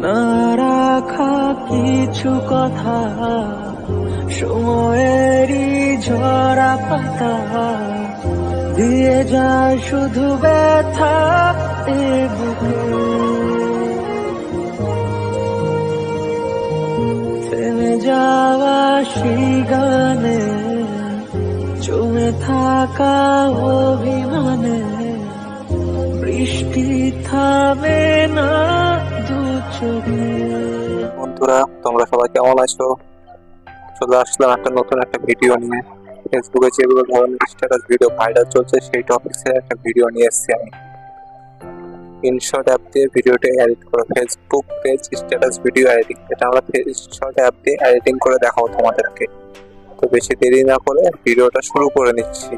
না রাখা কিছু কথা, সময়েরই ঝরা পাতা দিয়ে যায় শুধু ব্যথা এ বুকে। থেমে যাওয়া সেই গানে, জমে থাকা অভিমানে, বৃষ্টি থামে না দু চোখে। বন্ধুরা, তোমরা সবাই কেমন আছো? চলে আসলাম একটা নতুন একটা ভিডিও নিয়ে। ফেসবুকে যেগুলো ধরনের স্ট্যাটাস ভিডিও ভাইরাল চলছে সেই টপিক্সে একটা ভিডিও নিয়ে এসেছি আমি। ইনশট অ্যাপ দিয়ে ভিডিওটা এডিট করো, Facebook page status video editing. এটা আমরা ইনশট অ্যাপ দিয়ে এডিটিং করে দেখাবো তোমাদেরকে। তো বেশি দেরি না করে ভিডিওটা শুরু করে নিচ্ছি।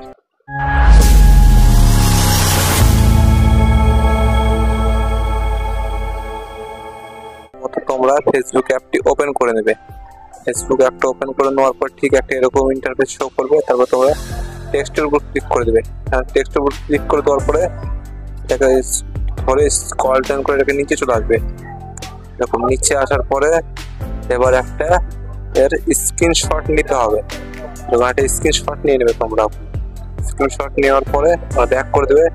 তোমরা ফেসবুক অ্যাপটি ওপেন করে নেবে। ফেসবুক অ্যাপটা ওপেন করে নেওয়ার পর ঠিক একটা এরকম ইন্টারফেস শো করবে। তারপর তোমরা টেক্সটের উপর ক্লিক করে দেবে। টেক্সটের উপর ক্লিক করে দেওয়ার পরে এটাকে ধরে স্ক্রল ডাউন করে এটাকে নিচে চলে আসবে। এরকম নিচে আসার পরে এবার একটা এর স্ক্রিনশট নিতে হবে। যখন একটা স্ক্রিনশট নিয়ে নেবে তোমরা, স্ক্রিনশট নেওয়ার পরে ব্যাক করে দেবে।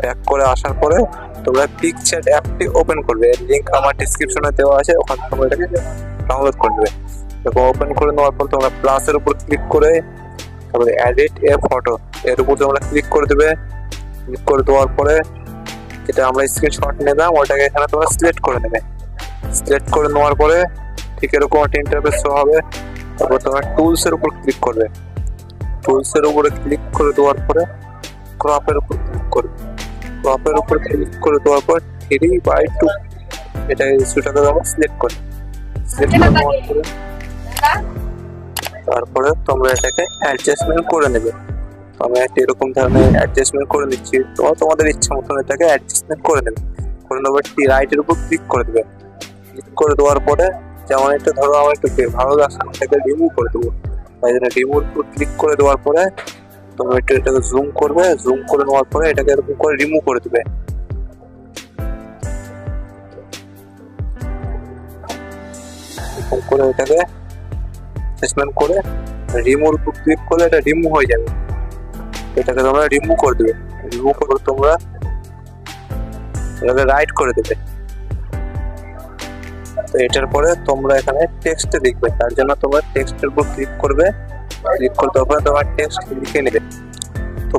ব্যাক করে আসার পরে তোমরা পিকচ্যাট অ্যাপটি ওপেন করবে। এর লিঙ্ক আমার ডেসক্রিপশনে দেওয়া আছে, ওখান থেকে তোমরা এটাকে ডাউনলোড করে দেবে। এরকম ওপেন করে নেওয়ার পর তোমরা প্লাসের উপর ক্লিক করে তারপরে এডিট এ ফটো এর উপর তোমরা ক্লিক করে দেবে। ক্লিক করে দেওয়ার পরে যেটা আমরা স্ক্রিনশট নিলাম ওটাকে এখানে তোমরা সিলেক্ট করে নেবে। সিলেক্ট করে নেওয়ার পরে ঠিক এরকম একটা ইন্টারফেস শো হবে। তারপর তোমরা টুলসের উপর ক্লিক করবে। টুলসের উপরে ক্লিক করে দেওয়ার পরে ক্রপের উপর ক্লিক করবে। ক্রপের উপর ক্লিক করে দেওয়ার পর 3/2 এটা ইস্যুটাকে আমরা সিলেক্ট করি। সিলেক্ট করে নেওয়ার পরে তারপরে তোমরা এটাকে অ্যাডজাস্টমেন্ট করে নেবে। তো আমি একটা এরকম ধরনের অ্যাডজাস্টমেন্ট করে নিচ্ছি। তোমরা তোমাদের ইচ্ছা মতন এটাকে অ্যাডজাস্টমেন্ট করে নেবে। করে নেওয়ার রাইটের উপর ক্লিক করে দেবে। ক্লিক করে দেওয়ার পরে যেমন একটা ধরো আমার একটু ভালো লাগছে, এটাকে রিমুভ করে দেবো। তাই জন্য রিমুভ উপর ক্লিক করে দেওয়ার পরে তোমরা একটু এটাকে জুম করবে। জুম করে নেওয়ার পরে এটাকে এরকম করে রিমুভ করে দেবে। এরকম করে এটাকে অ্যাডজাস্টমেন্ট করে রিমুভ উপর ক্লিক করলে এটা রিমুভ হয়ে যাবে। এটাকে তোমরা রিমুভ করে দেবে। রিমুভ করে তোমরা এটাকে রাইট করে দেবে। তো এটার পরে তোমরা এখানে টেক্সটে লিখবে। তার জন্য তোমরা টেক্সটের উপর ক্লিক করবে। ক্লিক করে দেওয়ার পরে তোমার টেক্সট লিখে নেবে। তো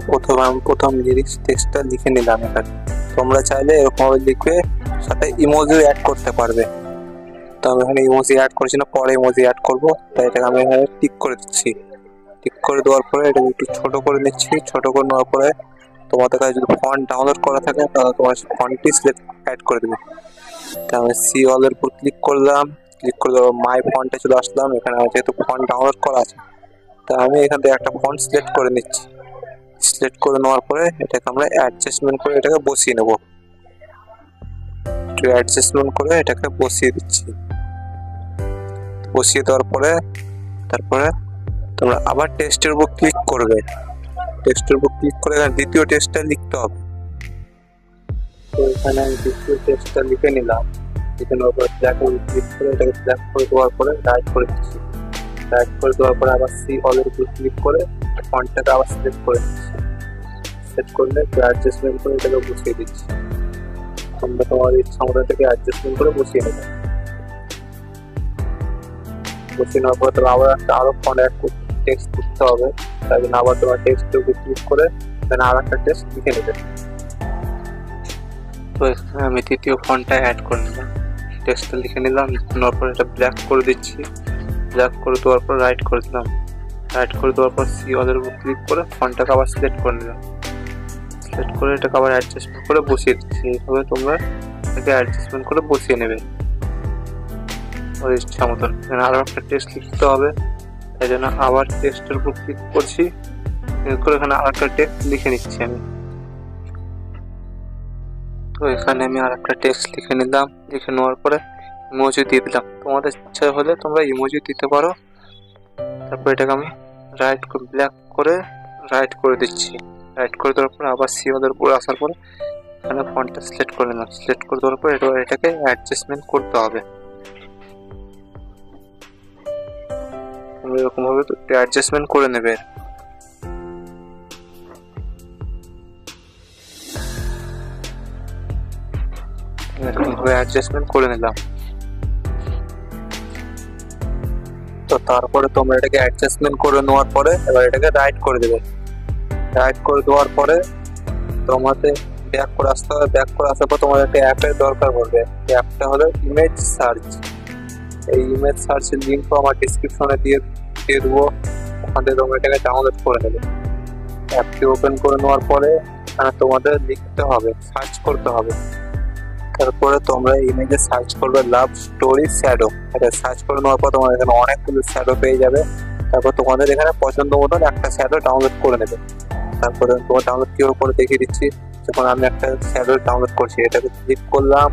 প্রথম লিরিক্স টেক্সটটা লিখে নিলাম এখানে। তোমরা চাইলে এরকমভাবে লিখবে, সাথে ইমোজিও অ্যাড করতে পারবে। তো আমি এখানে ইমোজি অ্যাড করছি না, পরে ইমোজি অ্যাড করবো। তাই এটাকে আমি এখানে টিক করে দিচ্ছি। টিক করে দেওয়ার পরে এটাকে একটু ছোট করে নিচ্ছি। ছোট করে নেওয়ার পরে তোমাদের কাছে যদি ফন্ট ডাউনলোড করা থাকে তাহলে তোমার ফন্টটি সিলেক্ট অ্যাড করে দেবে। তা আমি সি অলের উপর ক্লিক করলাম। ক্লিক করে দেওয়ার মাই ফন্টে চলে আসলাম। এখানে আমার যেহেতু ফন্ট ডাউনলোড করা আছে তা আমি এখান থেকে একটা ফন্ট সিলেক্ট করে নিচ্ছি। সিলেক্ট করে নেওয়ার পরে এটাকে আমরা অ্যাডজাস্টমেন্ট করে এটাকে বসিয়ে নেব। একটু অ্যাডজাস্টমেন্ট করে এটাকে বসিয়ে দিচ্ছি। বসিয়ে দেওয়ার পরে তারপরে তোমরা আবার টেক্সটের উপর ক্লিক করবে। টেক্সটের উপর ক্লিক করে দ্বিতীয় টেক্সটটা লিখতে হবে। তো এখানে আমি দ্বিতীয় টেক্সটটা লিখে নিলাম। লিখে নেওয়ার পরে ব্ল্যাক উপর ক্লিক করে এটাকে ব্ল্যাক করে দেওয়ার পরে রাইট করে দিচ্ছি। রাইট করে দেওয়ার পরে আবার সি অলের উপর ক্লিক করে ফন্টটাকে আবার সিলেক্ট করে দিচ্ছি। সিলেক্ট করলে অ্যাডজাস্টমেন্ট করে এটাকে বসিয়ে দিচ্ছি। তোমরা তোমার ইচ্ছা মতো এটাকে অ্যাডজাস্টমেন্ট করে বসিয়ে নেবে। বসিয়ে নেওয়ার পরে তবে আবার একটা আরো ফন্ট টেক্সট লিখতে হবে। তাই জন্য আবার তোমার টেক্সটের উপর ক্লিক করে দেন আর একটা টেক্সট লিখে নেবে। তো এখানে আমি তৃতীয় ফন্টটা অ্যাড করে নিলাম। টেক্সটটা লিখে নিলাম। নেওয়ার পর এটা ব্ল্যাক করে দিচ্ছি। ব্ল্যাক করে দেওয়ার পর রাইট করে দিলাম। রাইট করে দেওয়ার পর সি অলের উপর ক্লিক করে ফন্টটাকে আবার সিলেক্ট করে নিলাম। সিলেক্ট করে এটাকে আবার অ্যাডজাস্টমেন্ট করে বসিয়ে দিচ্ছি। এইভাবে তোমরা এটাকে অ্যাডজাস্টমেন্ট করে বসিয়ে নেবে ওর ইচ্ছা মতন। এখানে আরও একটা টেক্সট লিখতে হবে। তাই জন্য আবার টেক্সটের উপর ক্লিক করছি। ক্লিক করে এখানে আর একটা টেক্সট লিখে নিচ্ছি আমি। তো এখানে আমি আর একটা টেক্সট লিখে নিলাম। লিখে নেওয়ার পরে ইমোজি দিয়ে দিলাম। তোমাদের ইচ্ছা হলে তোমরা ইমোজি দিতে পারো। তারপর এটাকে আমি ব্ল্যাক করে রাইট করে দিচ্ছি। রাইট করে দেওয়ার পরে আবার সি অলের উপর আসার পরে এখানে ফন্টটা সিলেক্ট করে নিলাম। সিলেক্ট করে দেওয়ার পরে এটাকে অ্যাডজাস্টমেন্ট করতে হবে। তোমরা এরকম ভাবে অ্যাডজাস্টমেন্ট করে নেবে। এরকম ভাবে অ্যাডজাস্টমেন্ট করে নিলাম। তো তারপরে তোমরা এটাকে অ্যাডজাস্টমেন্ট করে নেওয়ার পরে এবার এটাকে রাইট করে দেবে। রাইট করে দেওয়ার পরে তোমাদের ব্যাক করে আসতে হবে। ব্যাক করে আসার পর তোমার একটা অ্যাপের দরকার পড়বে। অ্যাপটা হলো ইমেজ সার্চ। এই ইমেজ সার্চের লিঙ্কও আমার ডিসক্রিপশনে দিয়ে দেবো, ওখান থেকে তোমরা এটাকে ডাউনলোড করে নেবে। অ্যাপটি ওপেন করে নেওয়ার পরে তোমাদের লিখতে হবে, সার্চ করতে হবে। তারপরে তোমরা ইমেজে সার্চ করবে লাভ স্টোরি শ্যাডো। এটা সার্চ করে নেওয়ার পর তোমার এখানে অনেকগুলো শ্যাডো পেয়ে যাবে। তারপর তোমাদের এখানে পছন্দ মতন একটা শ্যাডো ডাউনলোড করে নেবে। তারপরে তোমার ডাউনলোড কীভাবে করে দেখিয়ে দিচ্ছি। যখন আমি একটা শ্যাডো ডাউনলোড করছি, এটাকে ক্লিক করলাম।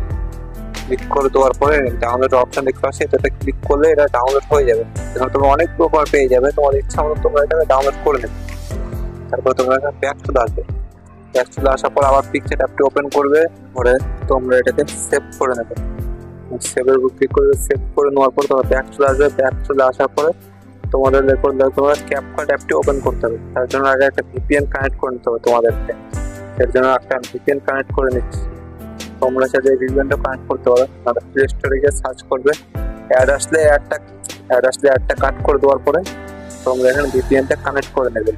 ক্লিক করে দেওয়ার পরে ডাউনলোড অপশন দেখতে পাচ্ছি, এটাতে ক্লিক করলে এটা ডাউনলোড হয়ে যাবে। এখানে তোমরা অনেক প্রকার পেয়ে যাবে, তোমার ইচ্ছা মতো তোমরা এটাকে ডাউনলোড করে নেবে। তারপর তোমরা এখানে ব্যাক চলে আসবে। ব্যাক চলে আসার পর আবার পিকচার অ্যাপটি ওপেন করবে, পরে তোমরা এটাকে সেভ করে নেবে। সেভের উপর ক্লিক করে সেভ করে নেওয়ার পর তোমরা ব্যাক চলে আসবে। ব্যাক চলে আসার পরে তোমাদের তোমরা ক্যাপকাট অ্যাপটি ওপেন করতে হবে। তার জন্য আগে একটা ভিপিএন কানেক্ট করে নিতে হবে তোমাদেরকে। এর জন্য একটা ভিপিএন কানেক্ট করে নিচ্ছি। তোমরা সাথে ভিপিএনটা কানেক্ট করতে পারো। তাহলে প্লে স্টোরে গিয়ে সার্চ করবে, অ্যাড আসলে অ্যাডটা কাট করে দেওয়ার পরে তোমরা এখানে ভিপিএনটা কানেক্ট করে নেবে।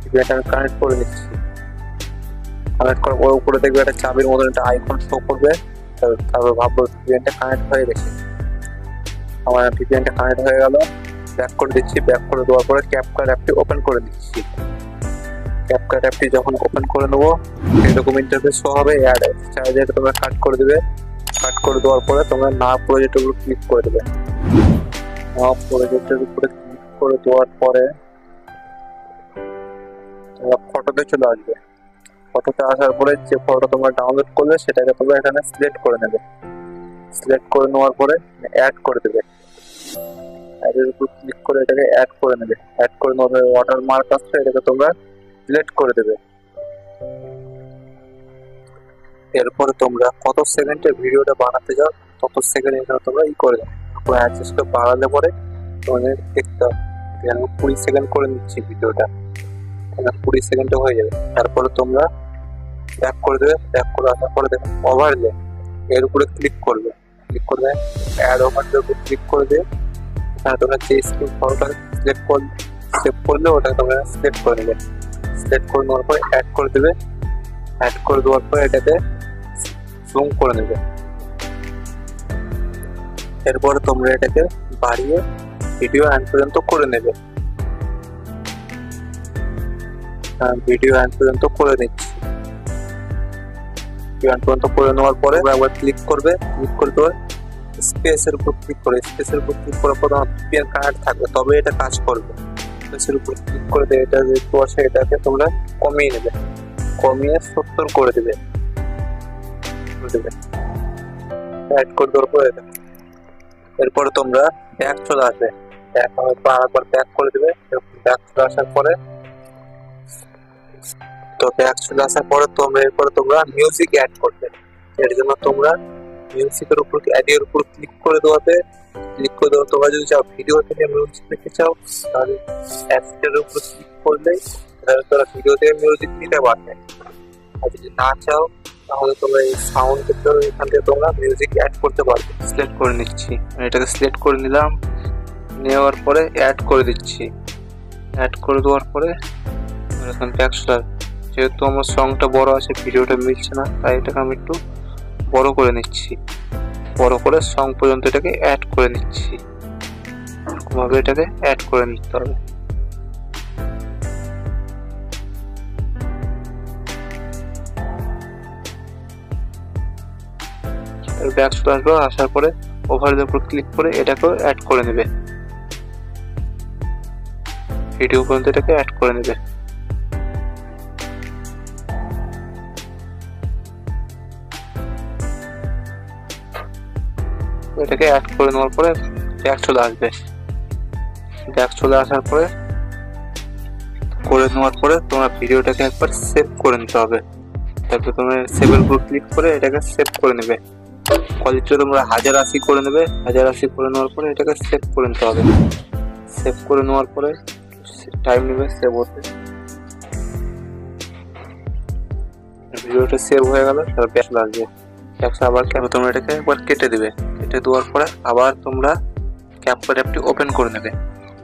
ভিপিএনটা আমি কানেক্ট করে নিচ্ছি। কানেক্ট করার পর উপরে দেখবে একটা চাবির মতন একটা আইকন শো করবে। তারপর ভাববো ভিপিএনটা কানেক্ট হয়ে গেছে। আমার ভিপিএনটা কানেক্ট হয়ে গেল। ব্যাক করে দিচ্ছি। ব্যাক করে দেওয়ার পরে ক্যাপকাট অ্যাপটি ওপেন করে দিচ্ছি। ক্যাপকাট অ্যাপটি যখন ওপেন করে নেবো, এরকম ইন্টারফেস শো হবে। অ্যাড চার্জারটা তোমরা কাট করে দেবে। কাট করে দেওয়ার পরে তোমরা না প্রজেক্টের উপর ক্লিক করে দেবে। না প্রজেক্টের উপরে ক্লিক করে দেওয়ার পরে তোমরা ফটোতে চলে আসবে। ফটোতে আসার পরে যে ফটো তোমরা ডাউনলোড করলে সেটাকে তোমরা এখানে সিলেক্ট করে নেবে। সিলেক্ট করে নেওয়ার পরে অ্যাড করে দেবে। অ্যাডের উপর ক্লিক করে এটাকে অ্যাড করে নেবে। অ্যাড করে নেওয়ার পরে ওয়াটারমার্ক আসছে, এটাকে তোমরা সিলেক্ট করে দেবে। এরপরে তোমরা কত সেকেন্ডের ভিডিওটা বানাতে যাও তত সেকেন্ড এখানে তোমরা করে দাও। তারপর অ্যাডজাস্টটা বাড়ালে পরে তোমাদের দেখতে হবে। 20 সেকেন্ড করে নিচ্ছি ভিডিওটা, 20 সেকেন্ডে হয়ে যাবে। তারপরে তোমরা ব্যাক করে দেবে। ব্যাক করে আসার পরে দেখো ওভারলে, এর উপরে ক্লিক করবে। ক্লিক করবে অ্যাড ওভারলের উপর ক্লিক করে দিয়ে এখানে তোমরা যে স্ক্রিন ফটোটা সেভ করলে ওটা তোমরা সিলেক্ট করে নেবে। সিলেক্ট করে নেওয়ার পরে অ্যাড করে দেবে। অ্যাড করে দেওয়ার পরে এটাকে জুম করে নেবে। এরপরে তোমরা এটাকে বাড়িয়ে ভিডিও এন্ড পর্যন্ত করে নেবে। ভিডিও এন্ড পর্যন্ত করে নিচ্ছি। ভিডিও এন্ড পর্যন্ত করে নেওয়ার পরে একবার ক্লিক করবে। ক্লিক করে দেওয়ার স্পেসের উপর ক্লিক করে স্পেসের উপর ক্লিক করার পর ভিপিএন কানেক্ট থাকবে, তবে এটা কাজ করবে। স্পেসের উপর ক্লিক করে দিয়ে এটা দেখতে পাচ্ছ, এটাকে তোমরা কমিয়ে নেবে। কমিয়ে 70 করে দেবে। অ্যাড করে দেওয়ার পরে এরপরে তোমরা ব্যাক চলে আসবে। আরেকবার ব্যাক করে দেবে। ব্যাক চলে আসার পরে তোমরা মিউজিক অ্যাড করবে। এর জন্য তোমরা মিউজিকের উপর অ্যাডের উপর ক্লিক করে দেওয়াতে তোমরা যদি চাও ভিডিও থেকে মিউজিক নিতে চাও তাহলে অ্যাডের উপর ক্লিক করলেই তোমরা ভিডিও থেকে মিউজিক নিতে পারবে। আর যদি না চাও তাহলে তোমরা এই সাউন্ড এখান থেকে তোমরা মিউজিক অ্যাড করতে পারবে। সিলেক্ট করে নিচ্ছি, এটাকে সিলেক্ট করে নিলাম। নেওয়ার পরে অ্যাড করে দিচ্ছি। অ্যাড করে দেওয়ার পরে এখন ব্যাক চলে আসবে। যেহেতু আমার সংটা বড় আছে, ভিডিওটা মিলছে না, তাই এটাকে আমি একটু বড় করে নিচ্ছি। বড় করে সং পর্যন্ত এটাকে অ্যাড করে নিচ্ছি। এরকমভাবে এটাকে অ্যাড করে নিতে হবে। ব্যাক চলে আসবে। আসার পরে ওভারের উপর ক্লিক করে এটাকেও অ্যাড করে নেবে। ভিডিও পর্যন্ত এটাকে অ্যাড করে নেবে। এটাকে অ্যাড করে নেওয়ার পরে ব্যাক চলে আসবে। ব্যাক চলে আসার পরে তোমরা ভিডিওটাকে একবার সেভ করে নিতে হবে। তারপরে তোমরা সেভের উপর ক্লিক করে এটাকে সেভ করে নেবে। কোয়ালিটি তোমরা 1080 করে নেবে। 1080 করে নেওয়ার পরে এটাকে সেভ করে নিতে হবে। সেভ করে নেওয়ার পরে টাইম নেবে সেভ হতে। ভিডিওটা সেভ হয়ে গেল, তারপর ব্যাক আসবে। ব্যাকটা আবার তোমরা এটাকে একবার কেটে দেবে। কেটে দেওয়ার পরে আবার তোমরা ক্যাপকাট অ্যাপটি ওপেন করে নেবে।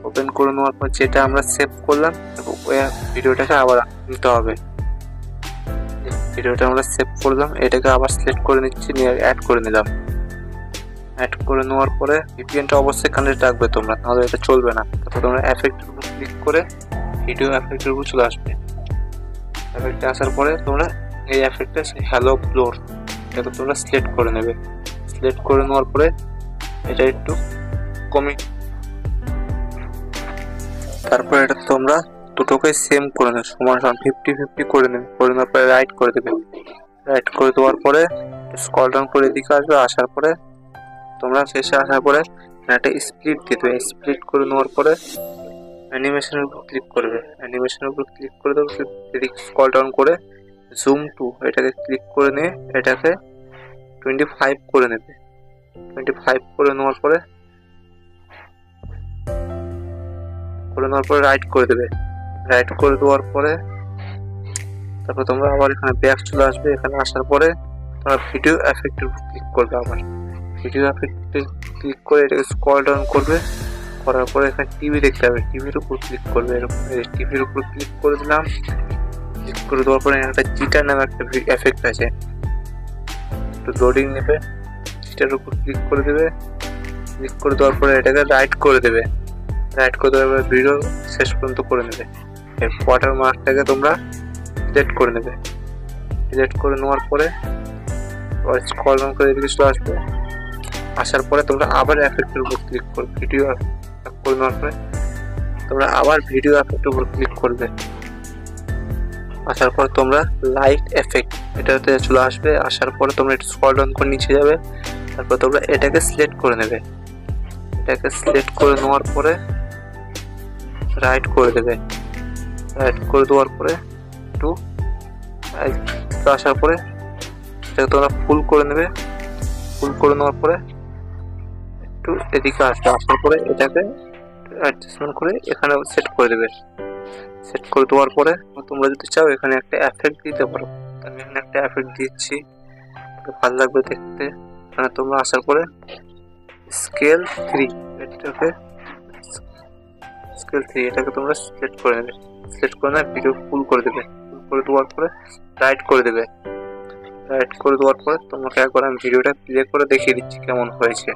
ওপেন করে নেওয়ার পর যেটা আমরা সেভ করলাম ওই ভিডিওটাকে আবার নিতে হবে। ভিডিওটা আমরা সেভ করলাম, এটাকে আবার সিলেক্ট করে নিচ্ছি, নিয়ে অ্যাড করে নিলাম। অ্যাড করে নেওয়ার পরে ভিপিএনটা অবশ্যই কানেক্ট রাখবে তোমরা, তাহলে এটা চলবে না। তারপর তোমরা এফেক্টের উপর ক্লিক করে ভিডিও এফেক্টের উপর চলে আসবে। এফেক্টে আসার পরে তোমরা এই এফেক্টটা হ্যালো ফ্লোর এটাকে তোমরা সিলেক্ট করে নেবে। সিলেক্ট করে নেওয়ার পরে এটা একটু কমে, তারপরে এটা তোমরা দুটোকে সেম করে নেবে, সমান সমান 50-50 করে নেবে। করে নেওয়ার পরে রাইট করে দেবে। রাইট করে দেওয়ার পরে স্ক্রল ডাউন করে এদিকে আসবে। আসার পরে তোমরা শেষে আসার পরে একটা স্প্লিট দিয়ে দেবে। স্প্লিট করে নেওয়ার পরে অ্যানিমেশনের উপর ক্লিক করবে। অ্যানিমেশনের উপর ক্লিক করে দেবে, এদিকে স্ক্রল ডাউন করে জুম টু এটাকে ক্লিক করে নিয়ে এটাকে 25 করে নেবে। 25 করে নেওয়ার পরে রাইট করে দেবে। রাইট করে দেওয়ার পরে তারপর তোমরা আবার এখানে ব্যাক চলে আসবে। এখানে আসার পরে তোমরা ভিডিও এফেক্টের উপর ক্লিক করবে। আবার ভিডিও এফেক্টে ক্লিক করে এটাকে স্ক্রল ডাউন করবে। করার পরে এখানে টিভি দেখতে হবে, টিভির উপর ক্লিক করবে। এরকম টিভির উপর ক্লিক করে দিলাম। ক্লিক করে দেওয়ার পরে একটা জিটার নামে একটা এফেক্ট আছে, একটু লোডিং নেবে। জিটার উপর ক্লিক করে দেবে। ক্লিক করে দেওয়ার পরে এটাকে রাইট করে দেবে। রাইট করে দেওয়ার পরে ভিডিও শেষ পর্যন্ত করে নেবে। এর ওয়াটার মার্কটাকে তোমরা ডিলিট করে নেবে। ডিলিট করে নেওয়ার পরে স্ক্রল ডাউন করে এদিকে চলে আসবে। আসার পরে তোমরা আবার এফেক্টের উপর ক্লিক করবে। ভিডিও করে নেওয়ার পরে তোমরা আবার ভিডিও এফেক্টের উপর ক্লিক করবে। আসার পর তোমরা লাইট এফেক্ট এটাতে চলে আসবে। আসার পরে তোমরা একটু স্ক্রল ডাউন করে নিচে যাবে। তারপর তোমরা এটাকে সিলেক্ট করে নেবে। এটাকে সিলেক্ট করে নেওয়ার পরে রাইট করে দেবে। রাইট করে দেওয়ার পরে একটু আসার পরে এটাকে তোমরা ফুল করে নেবে। ফুল করে নেওয়ার পরে একটু এদিকে আসবে। আসার পরে এটাকে অ্যাডজাস্টমেন্ট করে এখানে সেট করে দেবে। সেট করে দেওয়ার পরে তোমরা যদি চাও এখানে একটা এফেক্ট দিতে পারো। আমি এখানে একটা এফেক্ট দিচ্ছি, ভালো লাগবে দেখতে। এখানে তোমরা আসার পরে স্কেল 3 এটাকে তোমরা সিলেক্ট করে নেবে। সিলেক্ট করে নেবে, ভিডিও ফুল করে দেবে। ফুল করে দেওয়ার পরে রাইট করে দেবে। রাইট করে দেওয়ার পরে তোমাকে একবার আমি ভিডিওটা প্লে করে দেখিয়ে দিচ্ছি কেমন হয়েছে।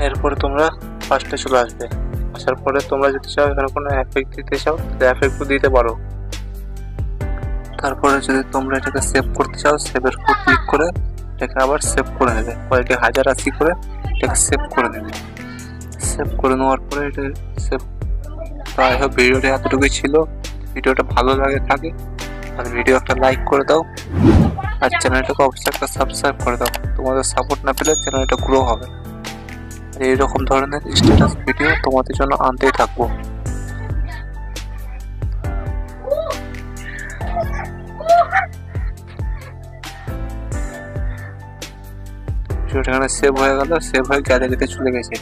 এরপরে তোমরা ফার্স্টে চলে আসবে। আসার পরে তোমরা যদি চাও এখানে কোনো এফেক্ট দিতে চাও তাহলে এফেক্টও দিতে পারো। তারপরে যদি তোমরা এটাকে সেভ করতে চাও সেভের উপর ক্লিক করে এটাকে আবার সেভ করে নেবে। কয়েকটি 1080 করে এটাকে সেভ করে নেবে। সেভ করে নেওয়ার পরে এটা সেভ। প্রায় ভিডিওটা এতটুকুই ছিল। ভিডিওটা ভালো লাগে থাকে আর ভিডিও একটা লাইক করে দাও, আর চ্যানেলটাকে অবশ্যই একটা সাবস্ক্রাইব করে দাও। তোমাদের সাপোর্ট না পেলে চ্যানেলটা গ্রো হবে। এইরকম ধরনের স্ট্যাটাস ভিডিও তোমাদের জন্য আনতেই থাকবো। ভিডিওটা এখানে সেভ হয়ে গেল, সেভ হয়ে গ্যালারিতে চলে গেছে।